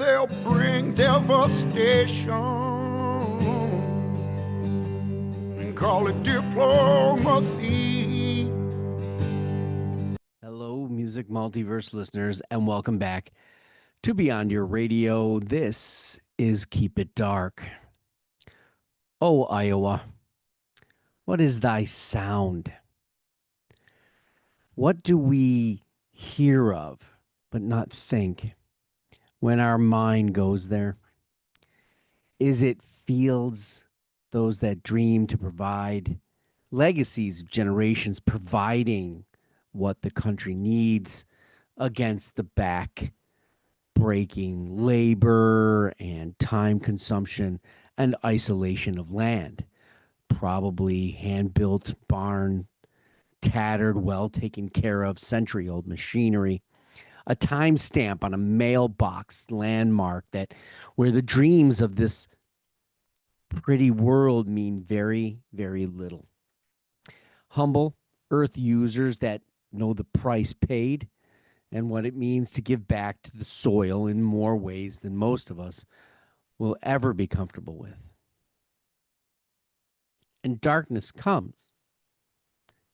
they'll bring devastation and call it diplomacy. Hello, Music Multiverse listeners, and welcome back to Beyond Your Radio. This is Keep It Dark. Oh, Iowa, what is thy sound? What do we hear of, but not think, when our mind goes there? Is it fields, those that dream to provide legacies of generations, providing what the country needs against the back breaking labor and time consumption and isolation of land? Probably hand-built barn, tattered, well taken care of, century-old machinery, a timestamp on a mailbox landmark that where the dreams of this pretty world mean very, very little. Humble earth users that know the price paid and what it means to give back to the soil in more ways than most of us will ever be comfortable with. And darkness comes.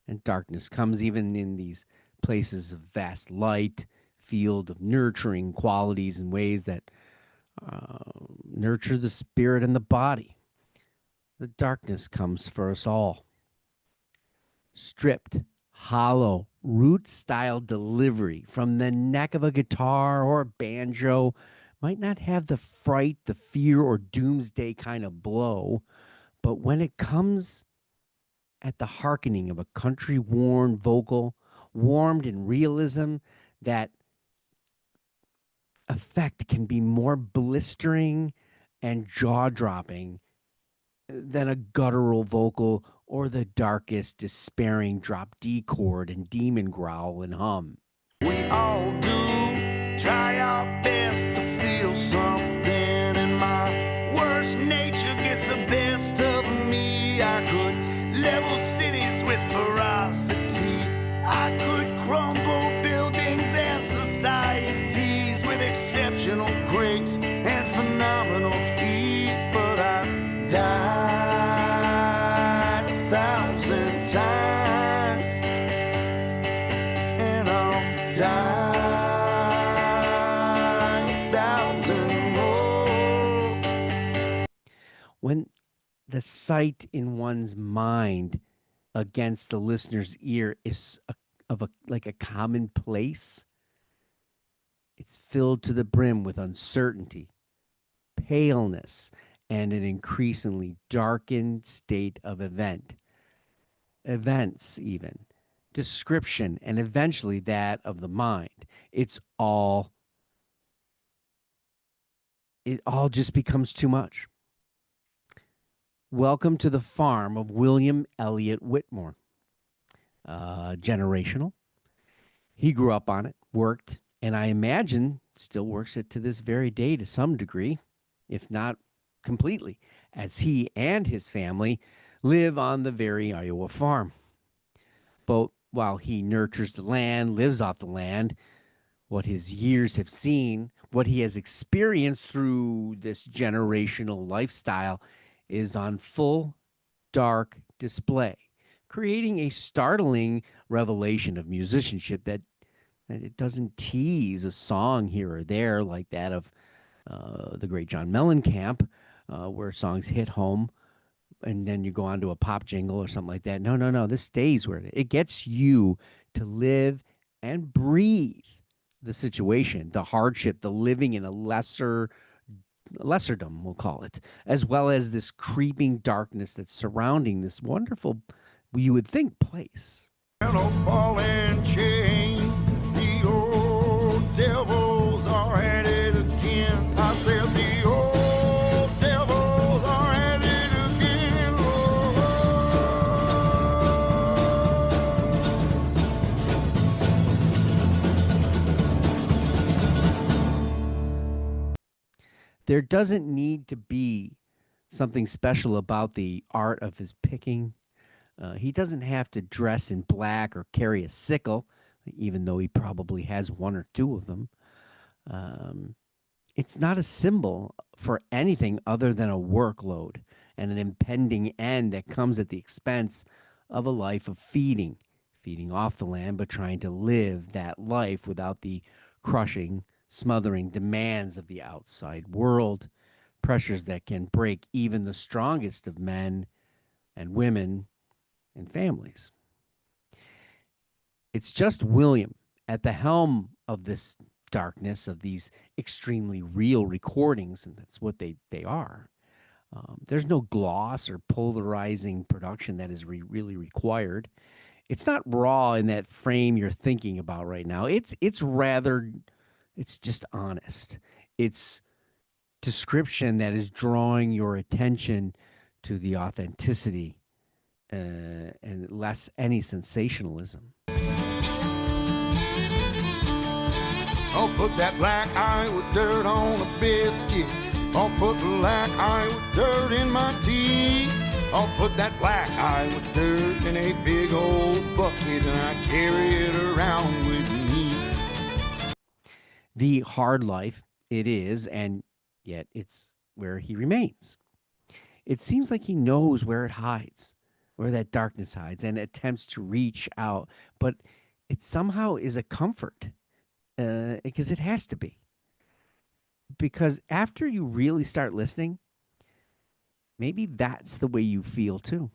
And darkness comes even in these places of vast light, field of nurturing qualities in ways that nurture the spirit and the body. The darkness comes for us all. Stripped, hollow, root-style delivery from the neck of a guitar or a banjo might not have the fright, the fear, or doomsday kind of blow, but when it comes at the hearkening of a country-worn vocal, warmed in realism, that effect can be more blistering and jaw-dropping than a guttural vocal or the darkest, despairing drop D chord and demon growl and hum. We all do try our best to feel something, and my worst nature gets the best of me. I could level cities with ferocity. I could crumble buildings and societies with exceptional grace and phenomenal ease, but I died 1,000 times, and I'll die 1,000 more. When the sight in one's mind against the listener's ear is like a commonplace, it's filled to the brim with uncertainty, paleness, and an increasingly darkened state of events even, description, and eventually that of the mind. It all just becomes too much. Welcome to the farm of William Elliott Whitmore. Generational. He grew up on it, worked, and I imagine still works it to this very day to some degree, if not completely, as he and his family live on the very Iowa farm. But while he nurtures the land, lives off the land, what his years have seen, what he has experienced through this generational lifestyle is on full dark display, creating a startling revelation of musicianship that it doesn't tease a song here or there like that of the great John Mellencamp, where songs hit home and then you go on to a pop jingle or something like that. No. This stays where it gets you to live and breathe the situation, the hardship, the living in a lesserdom, we'll call it, as well as this creeping darkness that's surrounding this wonderful, you would think, place. Ball and chain, the old devils are at it again. I said the old devils are at it again. There doesn't need to be something special about the art of his picking. He doesn't have to dress in black or carry a sickle, even though he probably has one or two of them. It's not a symbol for anything other than a workload and an impending end that comes at the expense of a life of feeding off the land, but trying to live that life without the crushing, smothering demands of the outside world, pressures that can break even the strongest of men and women and families. It's just William at the helm of this darkness, of these extremely real recordings, and that's what they are. There's no gloss or polarizing production that is really required. It's not raw in that frame you're thinking about right now. It's just honest. It's description that is drawing your attention to the authenticity and less any sensationalism. I'll put that black eye with dirt on a biscuit. I'll put black eye with dirt in my tea. I'll put that black eye with dirt in a big old bucket, and I carry it around with me. The hard life it is, and yet it's where he remains. It seems like he knows where it hides, where that darkness hides, and attempts to reach out, but it somehow is a comfort because it has to be. Because after you really start listening, maybe that's the way you feel too.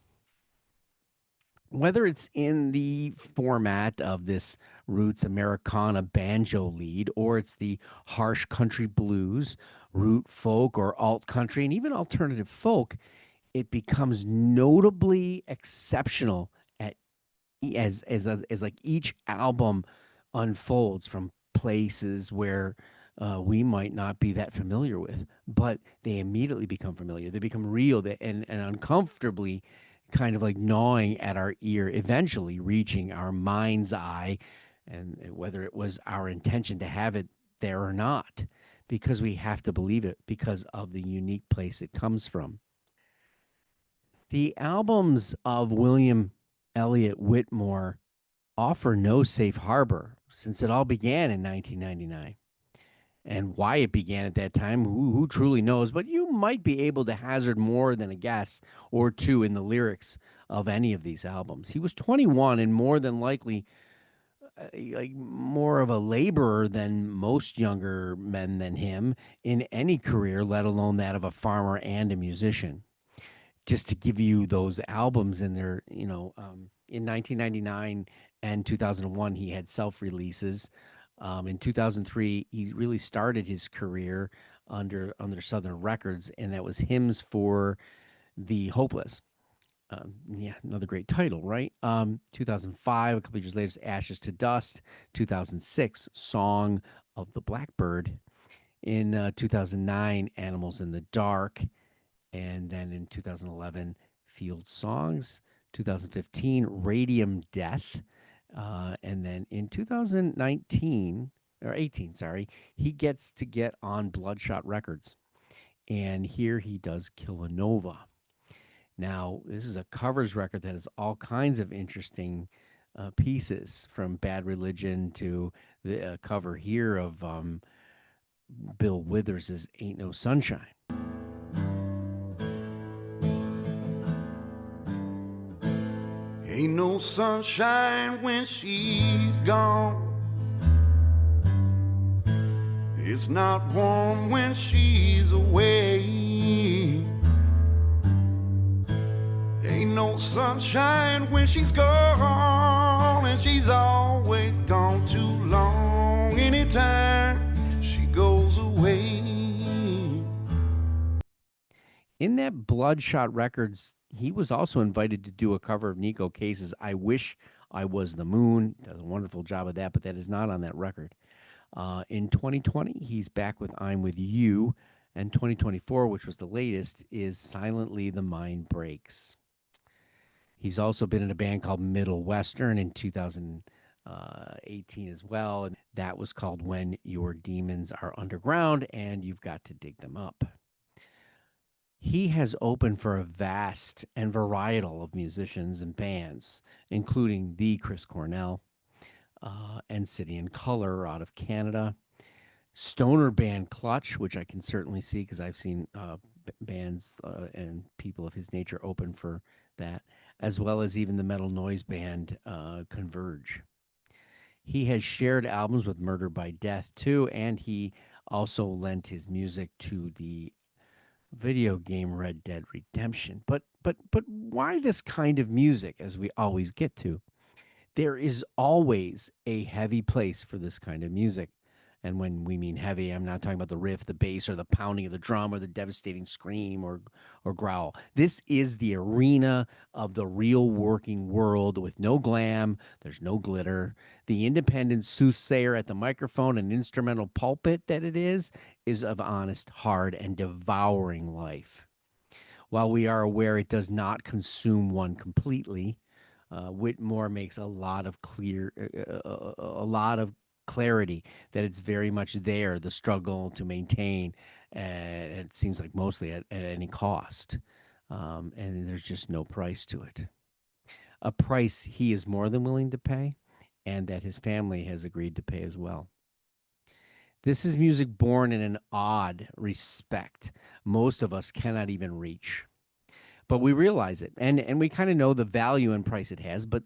Whether it's in the format of this roots Americana banjo lead, or it's the harsh country blues, root folk, or alt country, and even alternative folk, it becomes notably exceptional at as like each album unfolds from places where we might not be that familiar with, but they immediately become familiar. They become real, and uncomfortably kind of like gnawing at our ear, eventually reaching our mind's eye, and whether it was our intention to have it there or not, because we have to believe it because of the unique place it comes from. The albums of William Elliott Whitmore offer no safe harbor since it all began in 1999. And why it began at that time, who truly knows? But you might be able to hazard more than a guess or two in the lyrics of any of these albums. He was 21 and more than likely like more of a laborer than most younger men than him in any career, let alone that of a farmer and a musician. Just to give you those albums in there, in 1999 and 2001, he had self releases. In 2003, he really started his career under Southern Records, and that was Hymns for the Hopeless. Yeah, another great title, right? 2005, a couple of years later, Ashes to Dust. 2006, Song of the Blackbird. In 2009, Animals in the Dark. And then in 2011, Field Songs. 2015, Radium Death. And then in 2019, or 18, sorry, he gets to get on Bloodshot Records. And here he does Killanova. Now, this is a covers record that has all kinds of interesting pieces, from Bad Religion to the cover here of Bill Withers' Ain't No Sunshine. Ain't no sunshine when she's gone. It's not warm when she's away. Ain't no sunshine when she's gone, and she's always gone too long anytime she goes away. In that Bloodshot Records, he was also invited to do a cover of Nico Case's I Wish I Was the Moon. Does a wonderful job of that, but that is not on that record. In 2020, he's back with I'm With You, and 2024, which was the latest, is Silently the Mind Breaks. He's also been in a band called Middle Western in 2018 as well, and that was called When Your Demons Are Underground and You've Got to Dig Them Up. He has opened for a vast and varietal of musicians and bands, including the Chris Cornell and City and Color out of Canada, stoner band Clutch, which I can certainly see because I've seen bands and people of his nature open for that, as well as even the metal noise band Converge. He has shared albums with Murder by Death too, and he also lent his music to the video game Red Dead Redemption. But why this kind of music, as we always get to? There is always a heavy place for this kind of music. And when we mean heavy, I'm not talking about the riff, the bass, or the pounding of the drum, or the devastating scream or growl. This is the arena of the real working world with no glam, there's no glitter. The independent soothsayer at the microphone and instrumental pulpit that it is of honest, hard, and devouring life. While we are aware it does not consume one completely, Whitmore makes a lot of clarity that it's very much there, the struggle to maintain, and it seems like mostly at any cost. And there's just no price to it. A price he is more than willing to pay, and that his family has agreed to pay as well. This is music born in an odd respect most of us cannot even reach. But we realize it, and we kind of know the value and price it has. But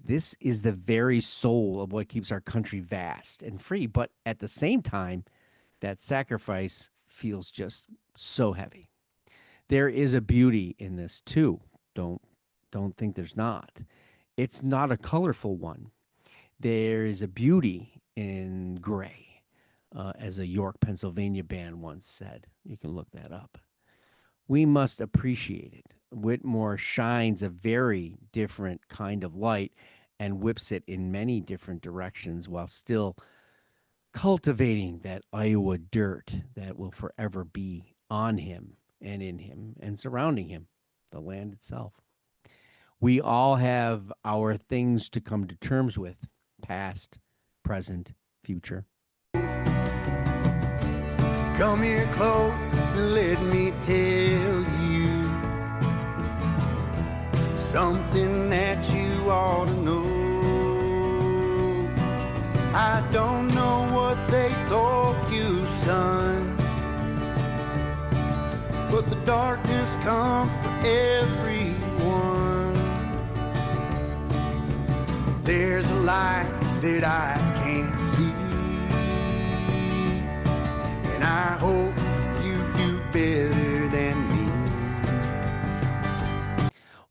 this is the very soul of what keeps our country vast and free. But at the same time, that sacrifice feels just so heavy. There is a beauty in this too. Don't don't think there's not. It's not a colorful one. There is a beauty in gray, as a York, Pennsylvania band once said. You can look that up. We must appreciate it. Whitmore shines a very different kind of light and whips it in many different directions while still cultivating that Iowa dirt that will forever be on him and in him and surrounding him, the land itself. We all have our things to come to terms with, past, present, future. Come here close and let me tell you something that you ought to know. I don't know what they told you, son, but the darkness comes for everyone. There's a light that I can't see, and I hope you do better than me.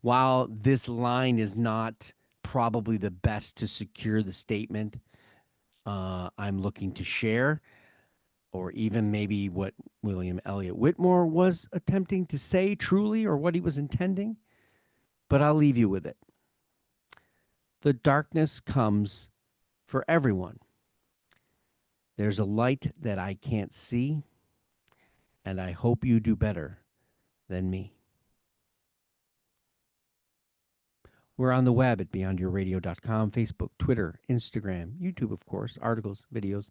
While this line is not probably the best to secure the statement I'm looking to share, or even maybe what William Elliott Whitmore was attempting to say truly, or what he was intending, but I'll leave you with it. The darkness comes for everyone. There's a light that I can't see, and I hope you do better than me. We're on the web at beyondyourradio.com, Facebook, Twitter, Instagram, YouTube, of course, articles, videos,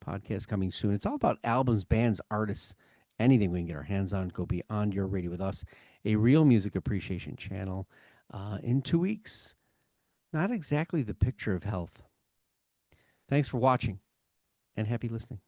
podcasts coming soon. It's all about albums, bands, artists, anything we can get our hands on. Go Beyond Your Radio with us, a real music appreciation channel. In 2 weeks, not exactly the picture of health. Thanks for watching, and happy listening.